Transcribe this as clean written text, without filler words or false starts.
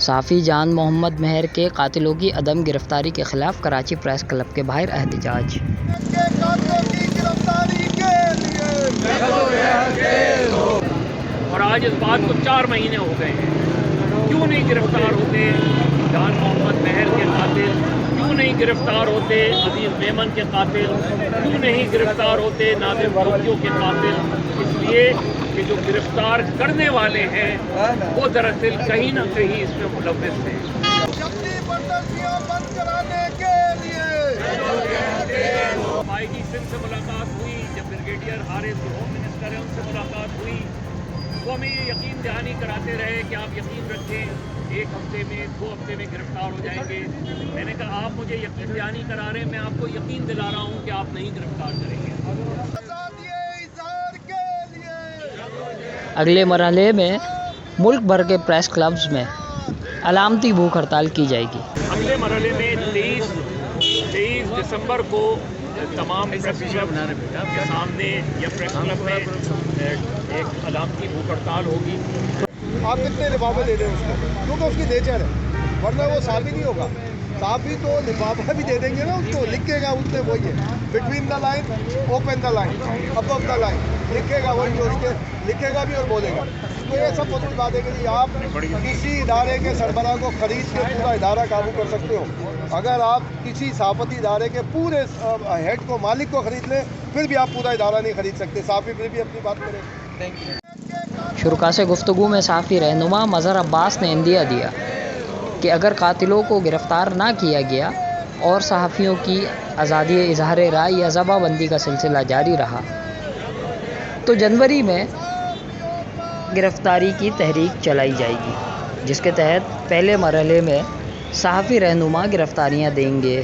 साफ़ी जान मोहम्मद मेहर के कातिलों की अदम गिरफ्तारी के खिलाफ कराची प्रेस क्लब के बाहर एहतजाज। और आज इस बात को 4 महीने हो गए हैं, क्यों नहीं गिरफ्तार होते जान मोहम्मद मेहर के कातिल, क्यों नहीं गिरफ्तार होते अजीज मेमन के कातिल, क्यों नहीं गिरफ्तार होते नादिर टोक्यो के कातिल। इसलिए कि जो गिरफ्तार करने वाले हैं वो दरअसल कहीं ना कहीं इसमें मुलव्विस हैं। आईजी सिंह से मुलाकात हुई, जब ब्रिगेडियर हारिस जो होम मिनिस्टर है उनसे मुलाकात हुई, वो हमें ये यकीन दहानी कराते रहे कि आप यकीन रखें 1 हफ्ते में 2 हफ्ते में गिरफ्तार हो जाएंगे। मैंने कहा आप मुझे यकीन दहानी करा रहे हैं, मैं आपको यकीन दिला रहा हूँ कि आप नहीं गिरफ्तार करेंगे। अगले मरहले में मुल्क भर के प्रेस क्लब्स में अलामती भूख हड़ताल की जाएगी। अगले मरहले में 23 दिसंबर को तमाम प्रेस क्लब के सामने या प्रेस क्लब में एक अलामती भूख हड़ताल होगी। आप कितने लिफाफे दे दें उसको, क्योंकि उसकी नेचर है, वरना वो साफ़ी नहीं होगा। साफ़ी तो लिफाफा भी दे देंगे ना उसको, लिखेगा उसने वही है, between the line, open the line, above the line, लिखेगा वही जो उसके लिखेगा भी और बोलेगा। तो ये सब पॉजिटिव बात है कि आप किसी इदारे के सरबराह को खरीद के पूरा इदारा काबू कर सकते हो। अगर आप किसी सहाफ़ती इदारे के पूरे हेड को, मालिक को खरीद लें, फिर भी आप पूरा इदारा नहीं खरीद सकते। साफ़ी फिर भी अपनी बात करें। Thank you. शुरुका से गुफ्तगू में साफ़ी रहनुमा मज़हर अब्बास ने इंदिया दिया कि अगर कातिलों को गिरफ़्तार ना किया गया और सहाफ़ियों की आज़ादी इज़हार राय या ज़बाबंदी का सिलसिला जारी रहा तो जनवरी में गिरफ़्तारी की तहरीक चलाई जाएगी, जिसके तहत पहले मरहले में सहाफ़ी रहनुमा गिरफ़्तारियाँ देंगे।